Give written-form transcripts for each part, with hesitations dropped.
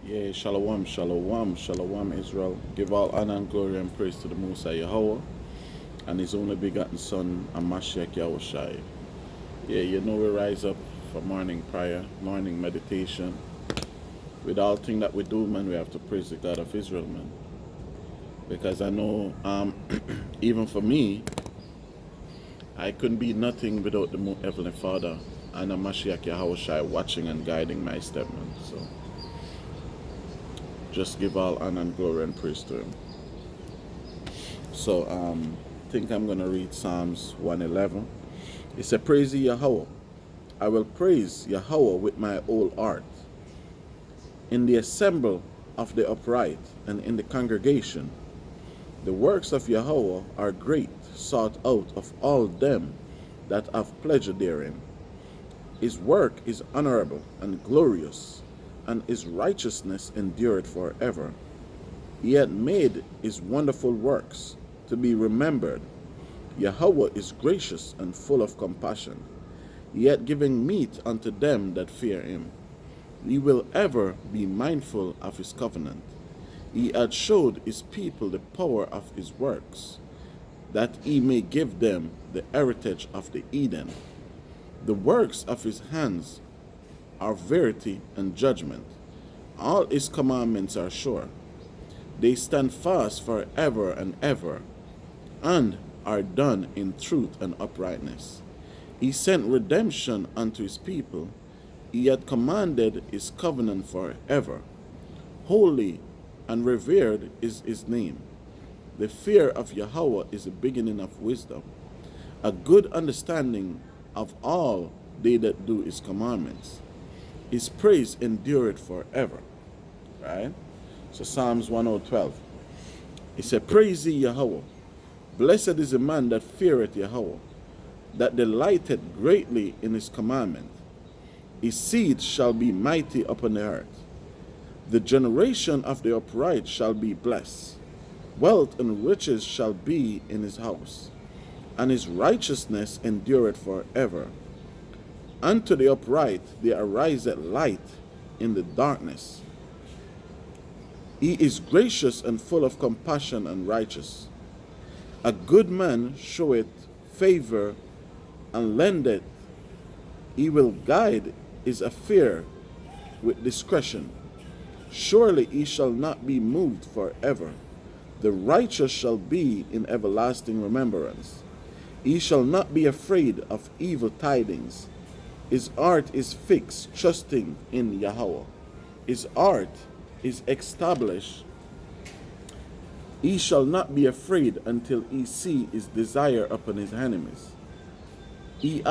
Yeah, shalom, shalom, shalom, Israel. Give all honor and glory and praise to the Most High Yahweh and His only begotten Son, Amashiach Yahushai. Yeah, we rise up for morning prayer, morning meditation. With all thing that we do, man, we have to praise the God of Israel, man. Because I know, even for me, I couldn't be nothing without the Heavenly Father and Amashiach Yahushai watching and guiding my step, man. So just give all honor and glory and praise to Him. So I think I'm going to read Psalms 111. It says, Praise ye Yahweh. I will praise Yahweh with my whole heart. In the assembly of the upright and in the congregation, the works of Yahweh are great, sought out of all them that have pleasure therein. His work is honorable and glorious, and his righteousness endureth forever. He hath made his wonderful works to be remembered. Yahweh is gracious and full of compassion, yet giving meat unto them that fear him. He will ever be mindful of his covenant. He hath showed his people the power of his works, that he may give them the heritage of the Eden. The works of his hands are verity and judgment. All his commandments are sure. They stand fast forever and ever, and are done in truth and uprightness. He sent redemption unto his people. He had commanded his covenant forever. Holy and revered is his name. The fear of Yahweh is the beginning of wisdom. A good understanding of all they that do his commandments. His praise endureth forever. Right? So Psalms 112. It said, Praise ye Yahweh. Blessed is the man that feareth Yahweh, that delighteth greatly in his commandment. His seed shall be mighty upon the earth. The generation of the upright shall be blessed. Wealth and riches shall be in his house, and his righteousness endureth forever. Unto the upright there ariseth light in the darkness. He is gracious and full of compassion and righteous. A good man showeth favor and lendeth. He will guide his affair with discretion. Surely he shall not be moved forever. The righteous shall be in everlasting remembrance. He shall not be afraid of evil tidings. His heart is fixed, trusting in Yahweh. His heart is established. He shall not be afraid until he see his desire upon his enemies. He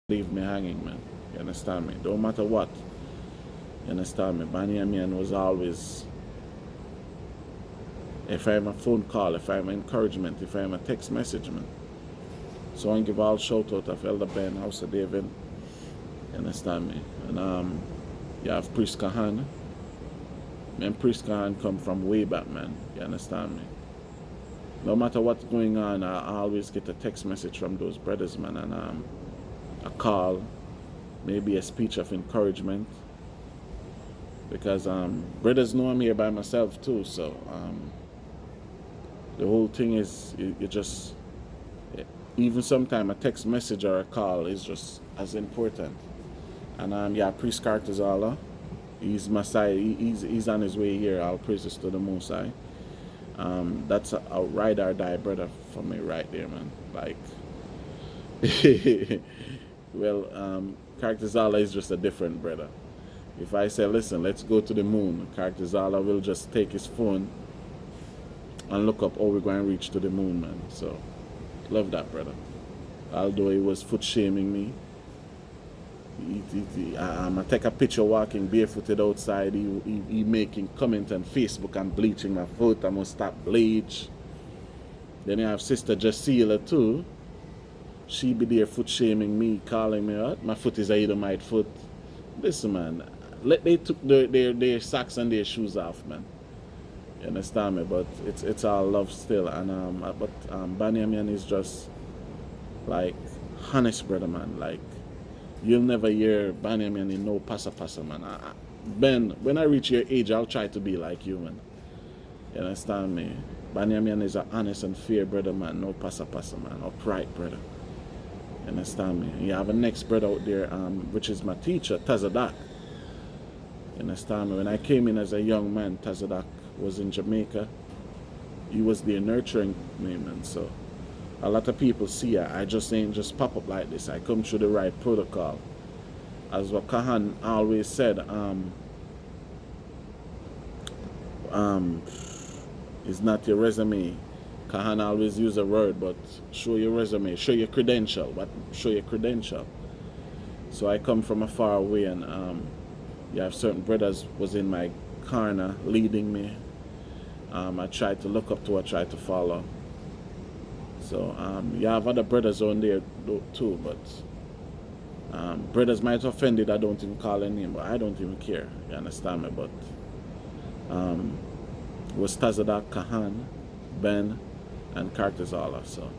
leave me hanging, man. You understand me? Don't matter what. You understand me? Banyaman was always, if I'm a phone call, if I'm encouragement, if I'm a text message, man. So I give all shout out of Elder Ben, House of David. You understand me? And you have Priest Kahan. Me and Priest Kahan come from way back, man. You understand me? No matter what's going on, I always get a text message from those brothers, man, and a call, maybe a speech of encouragement. Because brothers know I'm here by myself too, so the whole thing is you just, even sometimes a text message or a call is just as important. And yeah, Priest Cartazala, he's my side, he's on his way here. All praises to the Most High. That's a ride or die brother for me right there, man. Like, well, Cartazala is just a different brother. If I say, listen, let's go to the moon, Cartazala will just take his phone and look up, oh, we're going to reach to the moon, man. So, love that brother. Although he was foot shaming me, I take a picture walking barefooted outside. He making comment on Facebook and bleaching my foot. I must stop bleach. Then you have Sister Jacila too. She be there foot shaming me, calling me out. My foot is a Edomite foot. Listen, man, they took their socks and their shoes off, man. You understand me? But it's all love still. And Banyaman is just like honest brother, man. Like, you'll never hear Banyaman in no passa, man. Ben, when I reach your age, I'll try to be like you, man. You understand me? Banyaman is an honest and fair brother, man. No passa, man. Upright brother. You understand me? You have a next brother out there, which is my teacher, Tazadak. You understand me? When I came in as a young man, Tazadak was in Jamaica. He was there nurturing me, man. So a lot of people see I just ain't just pop up like this. I come through the right protocol. As what Kahan always said, it's not your resume. Kahan always use a word, but show your resume, show your credential. But show your credential. So I come from a far away, and you have certain brothers was in my corner leading me. I tried to look up to, I tried to follow. So you have other brothers on there too, but brothers might offend it. I don't even call their name, but I don't even care. You understand me? But it was Tazadak, Kahan, Ben, and Cartazala. So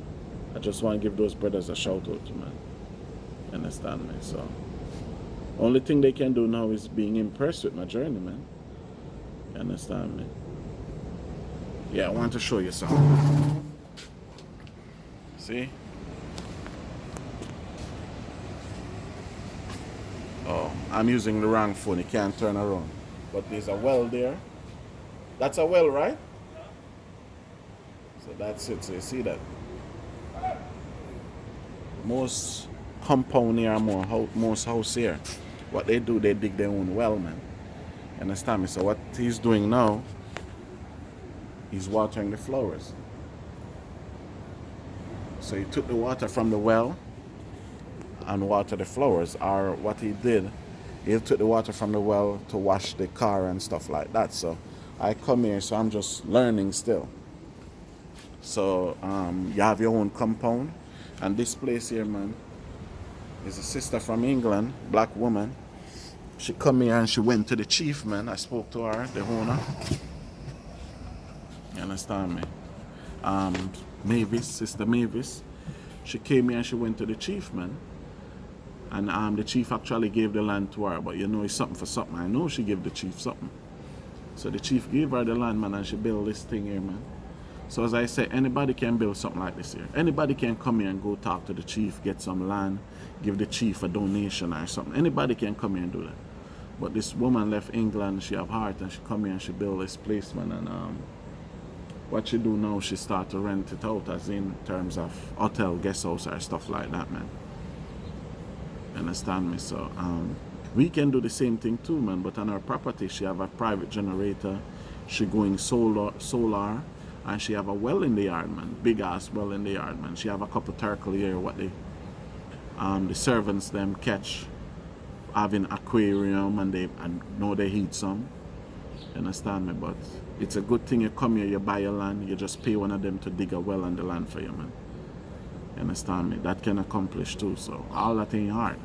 I just want to give those brothers a shout out, man. You understand me? So only thing they can do now is being impressed with my journey, man. You understand me? Yeah, I want to show you something. See? Oh, I'm using the wrong phone. It can't turn around. But there's a well there. That's a well, right? So that's it. So you see that? Most compound here, most house here, what they do, they dig their own well, man. You understand me? So what he's doing now, he's watering the flowers. So he took the water from the well and watered the flowers. Or what he did, he took the water from the well to wash the car and stuff like that. So I come here, so I'm just learning still. So you have your own compound. And this place here, man, is a sister from England, black woman. She come here and she went to the chief, man. I spoke to her, the owner. You understand me? Mavis, Sister Mavis, she came here and she went to the chief, man. And the chief actually gave the land to her, but you know, it's something for something. I know she gave the chief something. So the chief gave her the land, man, and she built this thing here, man. So as I say, anybody can build something like this here. Anybody can come here and go talk to the chief, get some land, give the chief a donation or something. Anybody can come here and do that. But this woman left England, she have heart, and she come here and she build this place, man, and what she do now, she start to rent it out, as in terms of hotel, guest house, or stuff like that, man. Understand me? So we can do the same thing too, man. But on her property, she have a private generator. She going solar, and she have a well in the yard, man. Big ass well in the yard, man. She have a couple turtle here, what they the servants them catch having aquarium and they know they eat some. You understand me? But it's a good thing you come here, you buy your land, you just pay one of them to dig a well on the land for you, man. You understand me? That can accomplish too. So all that ain't hard.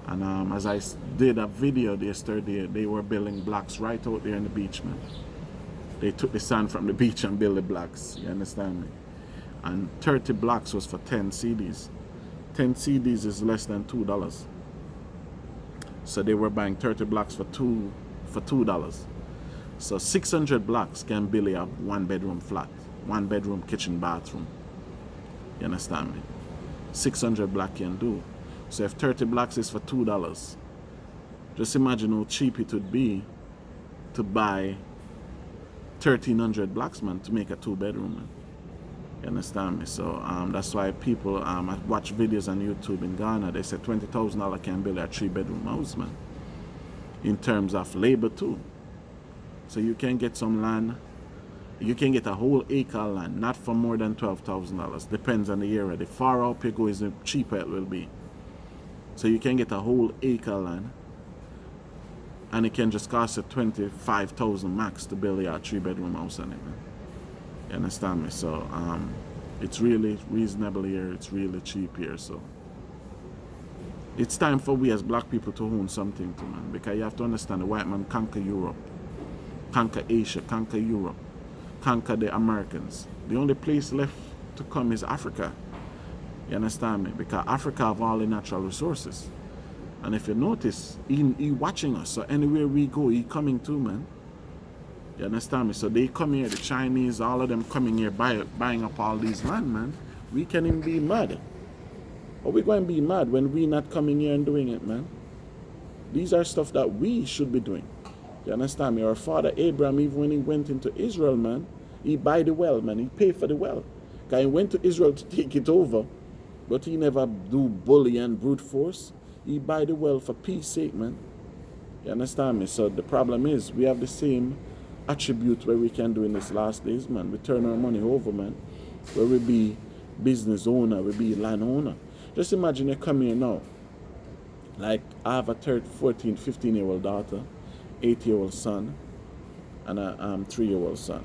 And as I did a video yesterday, they were building blocks right out there on the beach, man. They took the sand from the beach and built the blocks. You understand me? And 30 blocks was for 10 CDs. 10 CDs is less than $2. So they were buying 30 blocks for $2. So 600 blocks can build a 1-bedroom flat, 1-bedroom kitchen bathroom. You understand me? 600 blocks can do. So if 30 blocks is for $2, just imagine how cheap it would be to buy 1,300 blocks, man, to make a 2-bedroom, man. You understand me? So that's why people, I watch videos on YouTube in Ghana, they say $20,000 can build a 3-bedroom house, man. In terms of labor too. So you can get some land, you can get a whole acre of land, not for more than $12,000. Depends on the area. The far out you go is the cheaper it will be. So you can get a whole acre of land, and it can just cost you $25,000 max to build a 3-bedroom house on it, man. You understand me? So it's really reasonable here. It's really cheap here. So it's time for we as black people to own something too, man. Because you have to understand, the white man conquer Europe, conquer Asia, conquer Europe, conquer the Americans. The only place left to come is Africa. You understand me? Because Africa have all the natural resources. And if you notice, he watching us. So anywhere we go, he coming too, man. You understand me? So they come here, the Chinese, all of them coming here, buying up all these land, man. We can even be mad. Or we going to be mad when we not coming here and doing it, man. These are stuff that we should be doing. You understand me? Our father Abraham, even when he went into Israel, man, he buy the well, man. He paid for the well. Because he went to Israel to take it over, but he never do bully and brute force. He buy the well for peace sake, man. You understand me? So the problem is, we have the same attribute where we can do in these last days, man. We turn our money over, man. Where we be business owner, we be land owner. Just imagine you come here now. Like, I have a 14, 15-year-old daughter, 8-year-old son, and a 3-year-old son.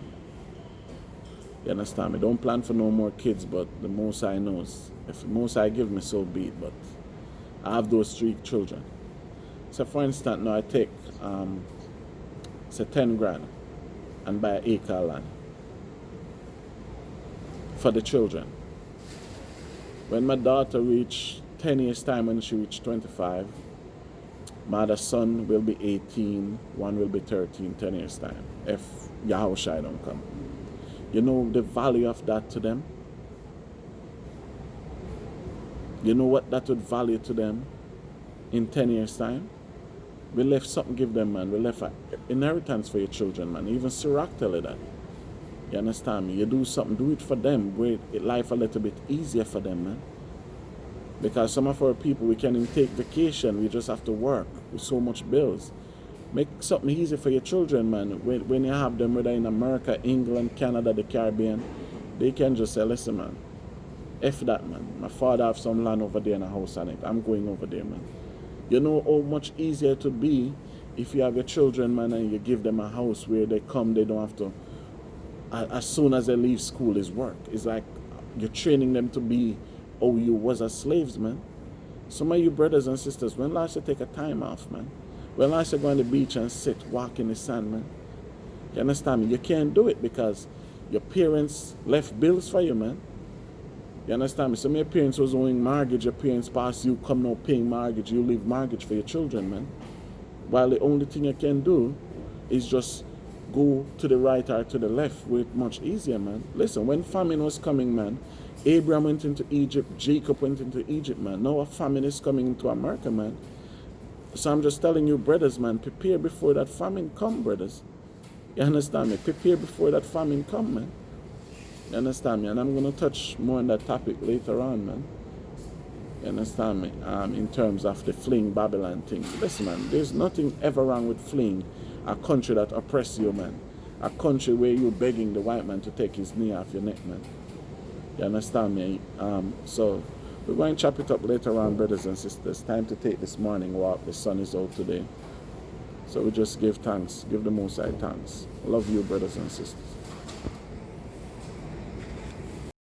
You understand me? Don't plan for no more kids, but the Most High knows. If the Most High give me, so be it. But I have those 3 children. So for instance, now I take say 10 grand and buy an acre of land for the children. When my daughter reach 10 years time, when she reach 25, my other son will be 18, one will be 13, 10 years time, if Yahushua don't come. You know the value of that to them? You know what that would value to them in 10 years time? We left something give them, man. We left an inheritance for your children, man. Even Sirach tell you that. You understand me? You do something, do it for them. Make life a little bit easier for them, man. Because some of our people, we can't even take vacation. We just have to work with so much bills. Make something easy for your children, man. When you have them, whether in America, England, Canada, the Caribbean, they can just say, listen, man, F that, man. My father have some land over there and a house on it. I'm going over there, man. You know how much easier it would be if you have your children, man, and you give them a house where they come, they don't have to, as soon as they leave school, is work. It's like you're training them to be, oh, you was as slaves, man. Some of you brothers and sisters, when last you take a time off, man? When last you go on the beach and sit, walk in the sand, man? You understand me? You can't do it because your parents left bills for you, man. You understand me? Some of your parents was owing mortgage, your parents passed, you come now paying mortgage, you leave mortgage for your children, man. While the only thing you can do is just go to the right or to the left, where it's much easier, man. Listen, when famine was coming, man, Abraham went into Egypt, Jacob went into Egypt, man. Now a famine is coming into America, man. So I'm just telling you, brothers, man, prepare before that famine come, brothers. You understand me? Prepare before that famine come, man. You understand me? And I'm going to touch more on that topic later on, man. You understand me? In terms of the fleeing Babylon thing. Listen, man, there's nothing ever wrong with fleeing a country that oppresses you, man. A country where you're begging the white man to take his knee off your neck, man. You understand me? So We're going to chop it up later on, brothers and sisters. Time to take this morning walk. The sun is out today. So we just give thanks. Give the Most High thanks. Love you, brothers and sisters.